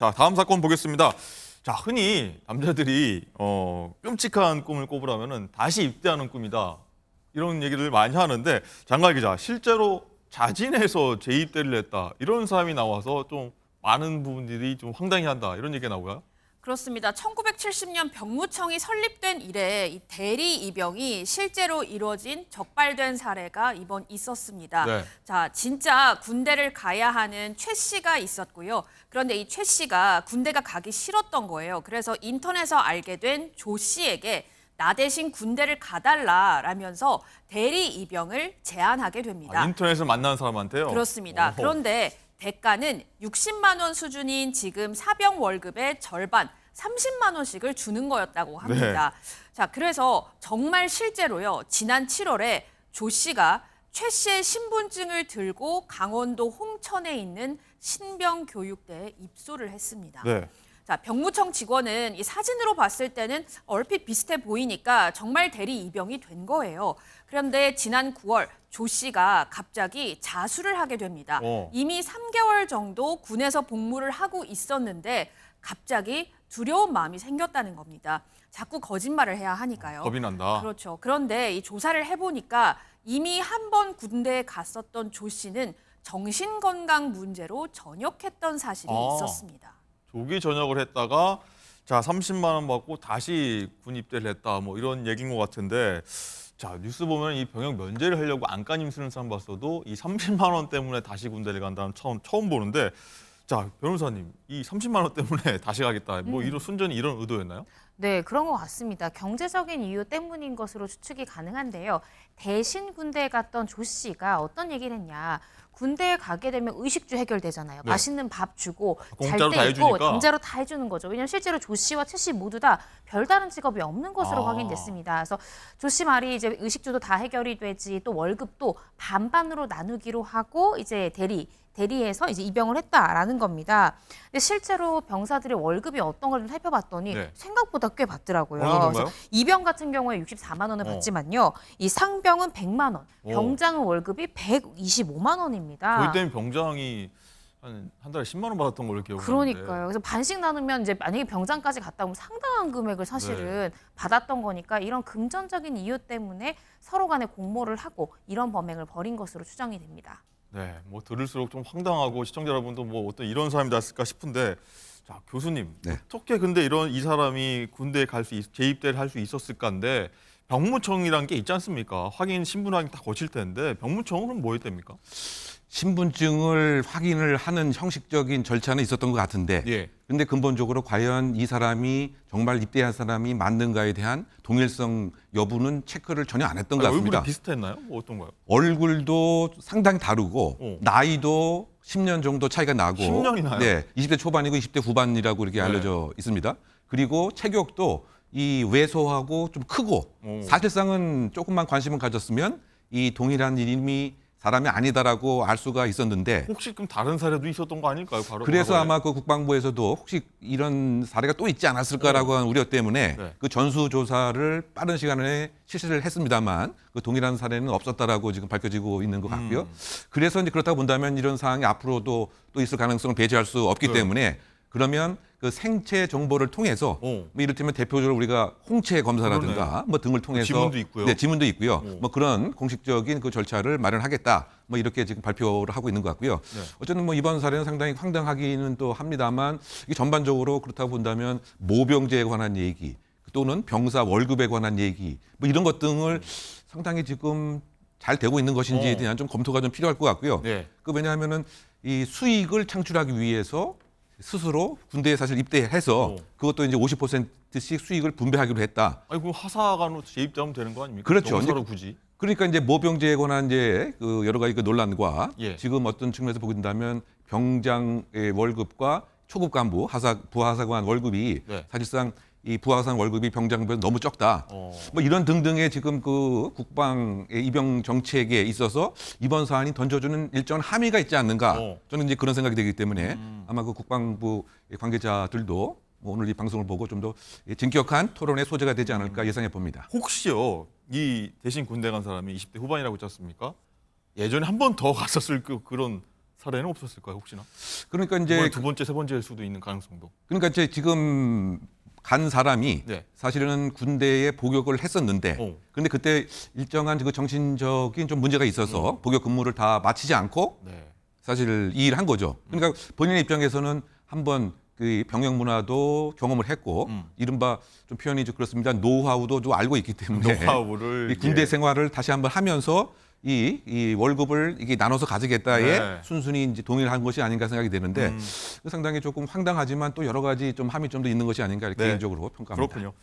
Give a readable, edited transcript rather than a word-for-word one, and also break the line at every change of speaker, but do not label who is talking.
자, 다음 사건 보겠습니다. 자, 흔히 남자들이 끔찍한 꿈을 꿔보라면은 다시 입대하는 꿈이다. 이런 얘기를 많이 하는데 장갈 기자, 실제로 자진해서 재입대를 했다. 이런 사람이 나와서 좀 많은 부분들이 좀 황당해한다. 이런 얘기가 나오고요.
그렇습니다. 1970년 병무청이 설립된 이래 이 대리 입영이 실제로 이루어진 적발된 사례가 이번 있었습니다.
네.
자, 진짜 군대를 가야 하는 최 씨가 있었고요. 그런데 이 최 씨가 군대가 가기 싫었던 거예요. 그래서 인터넷에서 알게 된 조 씨에게 나 대신 군대를 가달라라면서 대리 입영을 제안하게 됩니다.
인터넷에서 만난 사람한테요?
그렇습니다.
어허.
그런데 대가는 60만 원 수준인 지금 사병 월급의 절반, 30만 원씩을 주는 거였다고 합니다. 자, 그래서 정말 실제로요. 지난 7월에 조 씨가 최 씨의 신분증을 들고 강원도 홍천에 있는 신병교육대에 입소를 했습니다.
네.
자, 병무청 직원은 이 사진으로 봤을 때는 얼핏 비슷해 보이니까 정말 대리 입영이 된 거예요. 그런데 지난 9월 조 씨가 갑자기 자수를 하게 됩니다. 이미 3개월 정도 군에서 복무를 하고 있었는데 갑자기 두려운 마음이 생겼다는 겁니다. 자꾸 거짓말을 해야 하니까요.
겁이 난다.
그렇죠. 그런데 이 조사를 해보니까 이미 한 번 군대에 갔었던 조 씨는 정신건강 문제로 전역했던 사실이 있었습니다.
조기 전역을 했다가 자 30만 원 받고 다시 군 입대를 했다 뭐 이런 얘기인 것 같은데 자 뉴스 보면 이 병역 면제를 하려고 안간힘 쓰는 사람 봤어도 이 30만 원 때문에 다시 군대를 간다는 처음 보는데 자 변호사님 이 30만 원 때문에 다시 가겠다 뭐 이런 순전히 이런 의도였나요?
네, 그런 것 같습니다. 경제적인 이유 때문인 것으로 추측이 가능한데요. 대신 군대에 갔던 조 씨가 어떤 얘기를 했냐. 군대에 가게 되면 의식주 해결되잖아요.
네.
맛있는 밥 주고
공짜로 다
잘 때 있고
해주니까.
공짜로 다 해주는 거죠. 왜냐하면 실제로 조 씨와 최 씨 모두 다 별다른 직업이 없는 것으로
아.
확인됐습니다. 그래서 조 씨 말이 이제 의식주도 다 해결이 되지 또 월급도 반반으로 나누기로 하고 이제 대리해서 이제 입영을 했다라는 겁니다. 근데 실제로 병사들의 월급이 어떤 걸 좀 살펴봤더니
네.
생각보다 꽤 받더라고요.
어느 정도인가요?
그래서 입영 같은 경우에 64만 원을 받지만요. 이 상병은 100만 원, 병장은 월급이 125만 원입니다.
저희 때는 병장이 한 달에 10만 원 받았던 걸로 기억하는데
그러니까요. 그래서 반씩 나누면 이제 만약에 병장까지 갔다 오면 상당한 금액을 사실은 받았던 거니까 이런 금전적인 이유 때문에 서로 간에 공모를 하고 이런 범행을 벌인 것으로 추정이 됩니다.
네, 뭐 들을수록 좀 황당하고 시청자 여러분도 뭐 어떤 이런 사람이 났을까 싶은데 자 교수님
네.
어떻게 근데 이 사람이 군대에 재입대를 할 수 있었을까인데 병무청이란 게 있지 않습니까? 신분 확인 다 거칠 텐데 병무청은 그럼 뭐 했답니까?
신분증을 확인을 하는 형식적인 절차는 있었던 것 같은데
예.
근데 근본적으로 과연 이 사람이 정말 입대한 사람이 맞는가에 대한 동일성 여부는 체크를 전혀 안 했던 것 같습니다.
얼굴이 비슷했나요? 뭐 어떤 거요?
얼굴도 상당히 다르고 나이도 10년 정도 차이가 나고
10년이 나요?
네, 20대 초반이고 20대 후반이라고 이렇게 알려져 있습니다. 그리고 체격도 이 왜소하고 좀 크고 사실상은 조금만 관심을 가졌으면 이 동일한 이름이 사람이 아니다라고 알 수가 있었는데
혹시 그럼 다른 사례도 있었던 거 아닐까요? 바로
그래서
과거에?
아마 그 국방부에서도 혹시 이런 사례가 또 있지 않았을까라고 하는 우려 때문에
네.
그 전수조사를 빠른 시간에 실시를 했습니다만 그 동일한 사례는 없었다라고 지금 밝혀지고 있는 것 같고요. 그래서 이제 그렇다고 본다면 이런 사항이 앞으로도 또 있을 가능성을 배제할 수 없기
네.
때문에 그러면 그 생체 정보를 통해서 뭐 이를테면 대표적으로 우리가 홍채 검사라든가
그러네요.
뭐 등을 통해서
지문도 있고요.
네, 지문도 있고요. 뭐 그런 공식적인 그 절차를 마련하겠다. 뭐 이렇게 지금 발표를 하고 있는 것 같고요.
네.
어쨌든 뭐 이번 사례는 상당히 황당하기는 또 합니다만 이게 전반적으로 그렇다고 본다면 모병제에 관한 얘기 또는 병사 월급에 관한 얘기 뭐 이런 것 등을 상당히 지금 잘 되고 있는 것인지에 대한 좀 검토가 좀 필요할 것 같고요.
네.
그 왜냐하면은 이 수익을 창출하기 위해서 스스로 군대에 사실 입대해서 그것도 이제 50%씩 수익을 분배하기로 했다.
아니 그 하사관으로 재입대하면 되는 거 아닙니까?
그렇죠.
병사로 굳이.
그러니까 이제 모병제에 관한 이제 그 여러 가지 그 논란과
예.
지금 어떤 측면에서 보게 된다면 병장의 월급과 초급 간부 부하사관 월급이
네.
사실상 이 부하사관 월급이 병장보다 너무 적다. 뭐 이런 등등의 지금 그 국방의 입영 정책에 있어서 이번 사안이 던져주는 일정한 함의가 있지 않는가. 저는 이제 그런 생각이 되기 때문에 아마 그 국방부 관계자들도 뭐 오늘 이 방송을 보고 좀 더 진격한 토론의 소재가 되지 않을까 예상해 봅니다.
혹시요 이 대신 군대 간 사람이 20대 후반이라고 했지 않습니까? 예전에 한 번 더 갔었을 그런 사례는 없었을까요, 혹시나?
그러니까
이제
이제
두 번째, 세 번째일 수도 있는 가능성도.
그러니까 이제 지금 간 사람이
네.
사실은 군대에 복역을 했었는데 그런데 그때 일정한 그 정신적인 좀 문제가 있어서 복역 근무를 다 마치지 않고
네.
사실 이 일을 한 거죠. 그러니까 본인의 입장에서는 한번 그 병역 문화도 경험을 했고 이른바 좀 표현이 좀 그렇습니다. 노하우도 좀 알고 있기 때문에
노하우를
이 군대
예.
생활을 다시 한번 하면서 이 월급을 이게 나눠서 가지겠다에
네.
순순히 이제 동의를 한 것이 아닌가 생각이 되는데 상당히 조금 황당하지만 또 여러 가지 좀 함의점도 있는 것이 아닌가 이렇게
네.
개인적으로 평가합니다.
그렇군요.